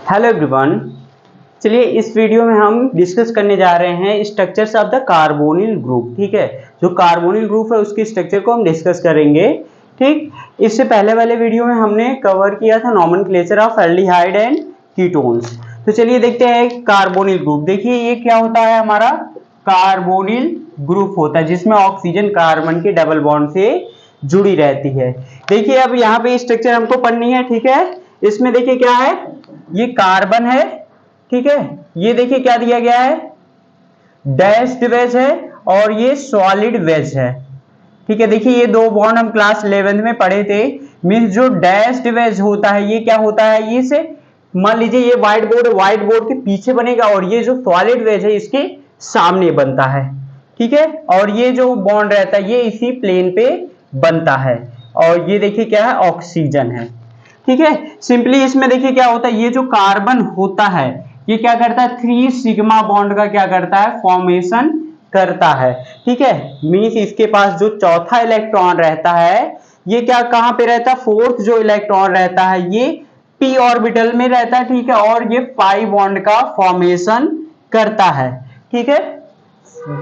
Hello everyone. चलिए इस video में हम डिस्कस करने जा रहे हैं structures of the carbonyl group. ठीक है, जो कार्बोनिल ग्रुप है उसके स्ट्रक्चर को हम डिस्कस करेंगे। ठीक, इससे पहले वाले वीडियो में हमने कवर किया था nomenclature of aldehyde and ketones. तो चलिए देखते हैं कार्बोनिल ग्रुप। देखिए ये क्या होता है, हमारा कार्बोनिल ग्रुप होता है जिसमें ऑक्सीजन कार्बन के डबल बॉन्ड से जुड़ी रहती है। देखिए अब यहाँ पे स्ट्रक्चर हमको पढ़नी है। ठीक है, इसमें देखिए क्या है, ये कार्बन है। ठीक है, ये देखिए क्या दिया गया है, डैश्ड वेज है और ये सॉलिड वेज है। ठीक है, देखिए ये दो बॉन्ड हम क्लास 11th में पढ़े थे। मींस जो डैश्ड वेज होता है ये क्या होता है, ये से मान लीजिए ये व्हाइट बोर्ड के पीछे बनेगा और ये जो सॉलिड वेज है इसके सामने बनता है। ठीक है, और ये जो बॉन्ड रहता है ये इसी प्लेन पे बनता है। और ये देखिए क्या है, ऑक्सीजन है। ठीक है, सिंपली इसमें देखिए क्या होता है, ये जो कार्बन होता है ये क्या करता है, 3 सिग्मा बॉन्ड का क्या करता है, फॉर्मेशन करता है। ठीक है, मींस इसके पास जो चौथा इलेक्ट्रॉन रहता है ये क्या कहां पे रहता है, फोर्थ जो इलेक्ट्रॉन रहता है ये पी ऑर्बिटल में रहता है। ठीक है, और ये पाई बॉन्ड का फॉर्मेशन करता है। ठीक है,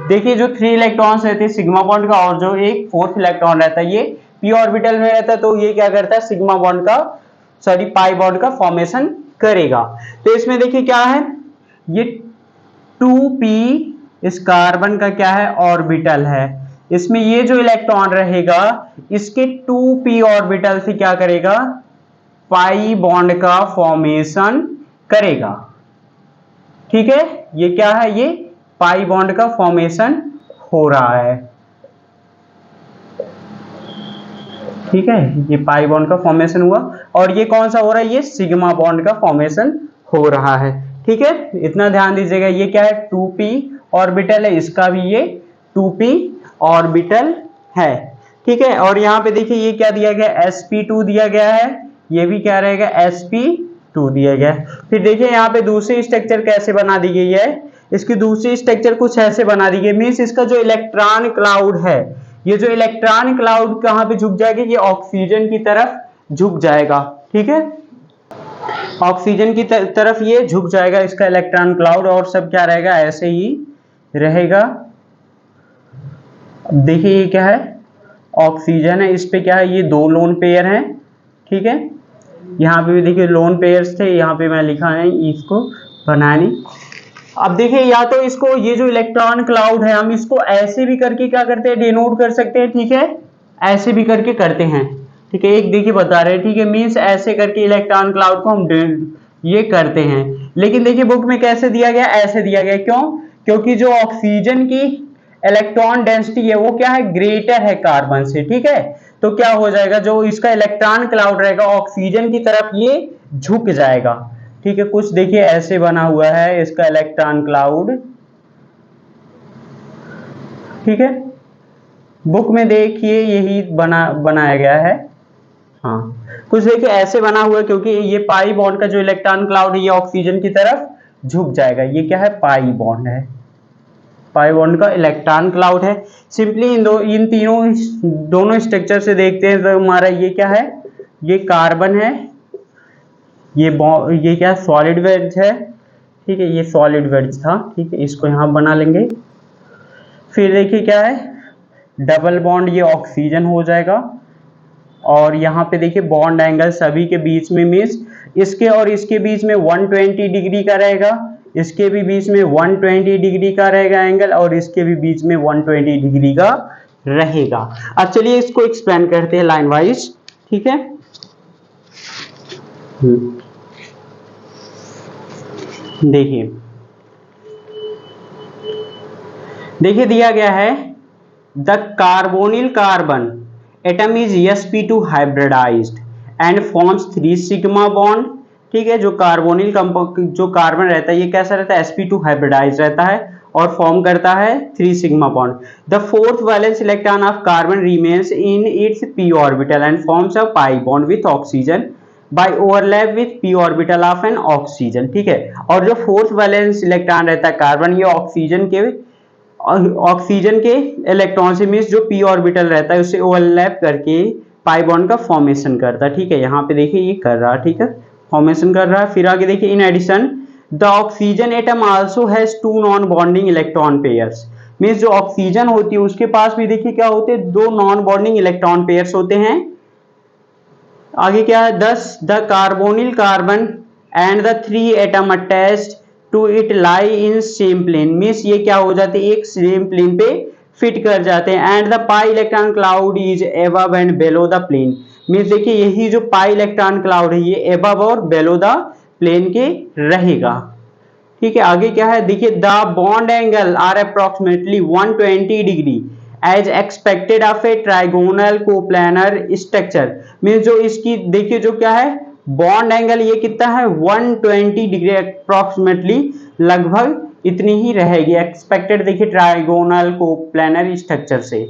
देखिए जो 3 इलेक्ट्रॉन्स रहते हैं सिग्मा बॉन्ड का और जो एक फोर्थ इलेक्ट्रॉन रहता है ये पी ऑर्बिटल में रहता है, तो ये क्या करता है, सिग्मा बॉन्ड का पाई बॉन्ड का फॉर्मेशन करेगा। तो इसमें देखिए क्या है, ये 2p इस कार्बन का क्या है, ऑर्बिटल है। इसमें ये जो इलेक्ट्रॉन रहेगा इसके 2p ऑर्बिटल से क्या करेगा, पाई बॉन्ड का फॉर्मेशन करेगा। ठीक है, ये क्या है, ये पाई बॉन्ड का फॉर्मेशन हो रहा है। ठीक है, ये पाई बॉन्ड का फॉर्मेशन हुआ और ये कौन सा हो रहा है, ये सिग्मा बॉन्ड का फॉर्मेशन हो रहा है। ठीक है, इतना ध्यान दीजिएगा। ये क्या है, 2p ऑर्बिटल है, इसका भी ये 2p ऑर्बिटल है। ठीक है, और यहाँ पे देखिए ये क्या दिया गया, sp2 दिया गया है, ये भी क्या रहेगा, sp2 दिया गया है। फिर देखिए यहाँ पे दूसरी स्ट्रक्चर कैसे बना दी गई है, इसकी दूसरी स्ट्रक्चर कुछ ऐसे बना दी गई। मीन्स इसका जो इलेक्ट्रॉन क्लाउड है, ये जो इलेक्ट्रॉन क्लाउड कहां पे झुक जाएगा, ये ऑक्सीजन की तरफ झुक जाएगा। ठीक है, ऑक्सीजन की तरफ ये झुक जाएगा इसका इलेक्ट्रॉन क्लाउड, और सब क्या रहेगा, ऐसे ही रहेगा। देखिए ये क्या है, ऑक्सीजन है, इस पे क्या है, ये 2 लोन पेयर हैं। ठीक है, यहाँ पे भी देखिए लोन पेयर्स थे, यहाँ पे मैं लिखा है इसको बनाया नहीं। अब देखिए या तो इसको ये जो इलेक्ट्रॉन क्लाउड है हम इसको ऐसे भी करके क्या करते हैं, डिनोट कर सकते हैं। ठीक है, ऐसे भी करके करते हैं। ठीक है, एक देखिए बता रहे हैं। ठीक है, मींस ऐसे करके इलेक्ट्रॉन क्लाउड को हम ये करते हैं। लेकिन देखिए बुक में कैसे दिया गया, ऐसे दिया गया। क्यों, क्योंकि जो ऑक्सीजन की इलेक्ट्रॉन डेंसिटी है वो क्या है, ग्रेटर है कार्बन से। ठीक है, तो क्या हो जाएगा, जो इसका इलेक्ट्रॉन क्लाउड रहेगा ऑक्सीजन की तरफ ये झुक जाएगा। ठीक है, कुछ देखिए ऐसे बना हुआ है इसका इलेक्ट्रॉन क्लाउड। ठीक है, बुक में देखिए यही बनाया गया है। हाँ, कुछ देखिए ऐसे बना हुआ है, क्योंकि ये पाई बॉन्ड का जो इलेक्ट्रॉन क्लाउड है ये ऑक्सीजन की तरफ झुक जाएगा। ये क्या है, पाई बॉन्ड है, पाई बॉन्ड का इलेक्ट्रॉन क्लाउड है। सिंपली इन दोनों स्ट्रक्चर से देखते हैं तो हमारा ये क्या है, ये कार्बन है, ये क्या सॉलिड वेज है। ठीक है, ये सॉलिड वेज था। ठीक है, इसको यहां बना लेंगे। फिर देखिए क्या है, डबल बॉन्ड, ये ऑक्सीजन हो जाएगा। और यहाँ पे देखिए बॉन्ड एंगल सभी के बीच में, मीन्स इसके और इसके बीच में 120 डिग्री का रहेगा, इसके भी बीच में 120 डिग्री का रहेगा एंगल, और इसके भी बीच में 120 डिग्री का रहेगा। अब चलिए इसको एक्सप्लेन करते हैं लाइन वाइज। ठीक है, देखिए दिया गया है, the carbonyl carbon atom is sp2 hybridized and forms 3 sigma bond. ठीक है, जो कार्बोनिल जो कार्बन रहता है ये कैसा रहता है, sp2 हाइब्रिडाइज्ड रहता है और फॉर्म करता है 3 sigma bond. The fourth valence electron of carbon remains in its p orbital and forms a pi bond with oxygen by overlap with p orbital of N oxygen. ठीक है, और जो fourth valence electron रहता है carbon, ये oxygen के electron से, means जो p ऑर्बिटल रहता है उससे ओवरलैप करके पाई बॉन्ड का फॉर्मेशन करता है। ठीक है, यहाँ पे देखिए ये कर रहा है। ठीक है, फॉर्मेशन कर रहा है। फिर आगे देखिए, in addition the oxygen atom also has 2 non bonding electron pairs. Means जो ऑक्सीजन होती है उसके पास भी देखिए क्या होते हैं, 2 नॉन बॉन्डिंग इलेक्ट्रॉन पेयर्स होते हैं। आगे क्या है, thus the carbonyl carbon and the 3 atom attached to it lie in same plane. Means ये क्या हो जाते हैं, एक सेम प्लेन पे फिट कर जाते हैं। And the pi electron cloud is above and below the plane. Means देखिए यही जो पाई इलेक्ट्रॉन क्लाउड है ये एबव और बेलो द प्लेन के रहेगा। ठीक है, आगे क्या है, देखिए the bond angle are approximately 120 degree as expected of a trigonal coplanar structure. Means जो इसकी देखिए जो क्या है, बॉन्ड एंगल ये कितना है, 120 डिग्री अप्रोक्सीमेटली, लगभग इतनी ही रहेगी एक्सपेक्टेड, देखिए ट्राइगोनल कोप्लानर स्ट्रक्चर से।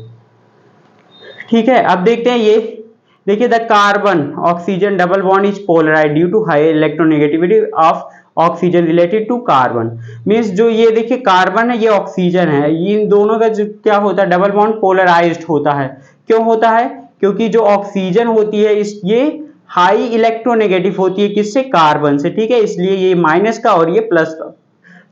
ठीक है, अब देखते हैं ये देखिए the carbon oxygen double bond is polarized due to high electronegativity of oxygen related to carbon. Means जो ये देखिए कार्बन है, ये ऑक्सीजन है, ये इन दोनों का जो क्या होता है, डबल बॉन्ड पोलराइज्ड होता है। क्यों होता है, क्योंकि जो ऑक्सीजन होती है इस ये हाई इलेक्ट्रोनेगेटिव होती है किससे, कार्बन से। ठीक है, इसलिए ये माइनस का और ये प्लस का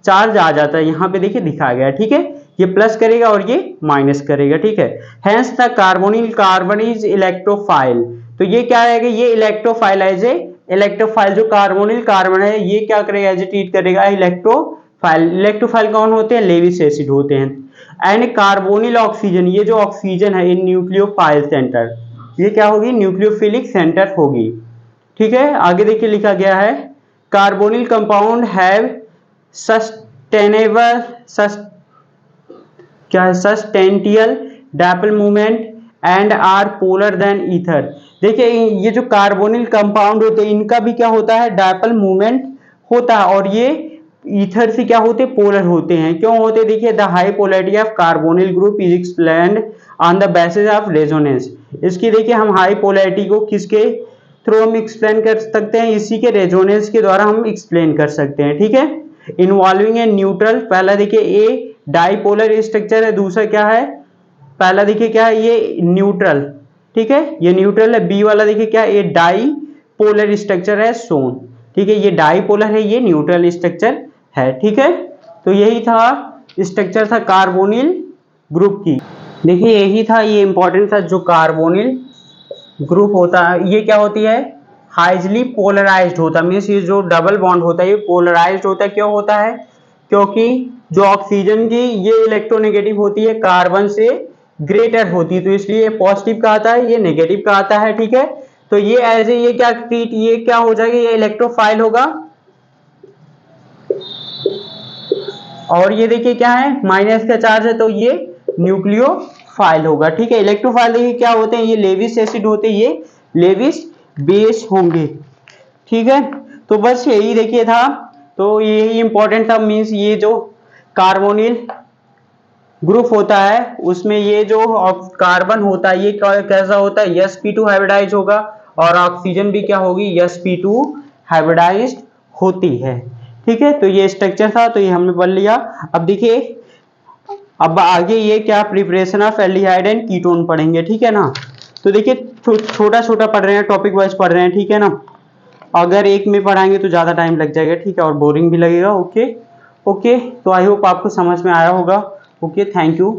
चार्ज आ जाता है, यहाँ पे देखिए दिखाया गया है। ठीक है, ये प्लस करेगा और ये माइनस करेगा। ठीक है, hence the carbonyl carbon is electrophile. तो ये क्या है, ये इलेक्ट्रोफाइल एज ए इलेक्ट्रोफाइल, जो कार्बोनिल कार्बन है ये क्या करेगा, एज ए ट्रीट करेगा इलेक्ट्रोफाइल। इलेक्ट्रोफाइल कौन होते हैं, लेविस एसिड होते हैं। एंड कार्बोनिल ऑक्सीजन, ये जो ऑक्सीजन है इन न्यूक्लियोफाइल सेंटर, ये क्या होगी, न्यूक्लियोफिलिक सेंटर होगी। ठीक है, आगे देखिए लिखा गया है कार्बोनिल कंपाउंड हैव सस्टेनेबल क्या है, substantial dipole movement and are polar than ether. देखिए ये जो कार्बोनिल कंपाउंड होते हैं इनका भी क्या होता है, डायपोल मूवमेंट होता है, और ये ईथर से क्या होते हैं, पोलर होते हैं। क्यों होते, देखिए the high polarity of carbonyl group is explained on the basis of resonance. इसकी देखिए हम हाई पोलैरिटी को किसके थ्रू हम एक्सप्लेन कर सकते हैं, इसी के रेजोनेंस के द्वारा हम एक्सप्लेन कर सकते हैं। ठीक है, इन्वॉल्विंग ए न्यूट्रल, पहला देखिए ए डाइपोलर स्ट्रक्चर है, दूसरा क्या है, पहला देखिए क्या है, ये न्यूट्रल। ठीक है, ये न्यूट्रल है। बी वाला देखिए क्या है, ये डाइपोलर स्ट्रक्चर है सोन। ठीक है, ये डाइपोलर है, ये न्यूट्रल स्ट्रक्चर है। ठीक है, तो यही था स्ट्रक्चर था कार्बोनिल ग्रुप की। देखिए यही था, ये इंपॉर्टेंट था, जो कार्बोनिल ग्रुप होता है ये क्या होती है, हाइजली पोलराइज्ड होता है। मीन्स ये जो डबल बॉन्ड होता है ये पोलराइज्ड होता है। क्यों होता है, क्योंकि जो ऑक्सीजन की ये इलेक्ट्रोनेगेटिव होती है कार्बन से ग्रेटर होती है, तो इसलिए ये पॉजिटिव का आता है, ये नेगेटिव का आता है। ठीक है, तो ये एज ए ये क्या ट्रीट, ये क्या हो जाएगा, ये इलेक्ट्रोफाइल होगा, और ये देखिए क्या है, माइनस का चार्ज है, तो ये न्यूक्लियोफाइल होगा। ठीक है, इलेक्ट्रोफाइल देखिए क्या होते हैं, ये लेविस एसिड होते हैं, ये लेविस बेस होंगे। ठीक है, तो बस यही देखिए था, तो यही इंपॉर्टेंट था। मीन्स ये जो कार्बोनिल ग्रुप होता है उसमें ये जो कार्बन होता है ये कैसा होता है, sp2 हाइब्रिडाइज होगा, और ऑक्सीजन भी क्या होगी, sp2 हाइब्रिडाइज्ड होती है। ठीक है, तो ये स्ट्रक्चर था, तो ये हमने पढ़ लिया। अब देखिए अब आगे ये क्या, preparation of aldehyde and ketone पढ़ेंगे। ठीक है ना, तो देखिए छोटा छोटा पढ़ रहे हैं, टॉपिक वाइज पढ़ रहे हैं। ठीक है ना, अगर एक में पढ़ाएंगे तो ज़्यादा टाइम लग जाएगा। ठीक है, और बोरिंग भी लगेगा। ओके, तो आई होप आपको समझ में आया होगा। Okay, thank you.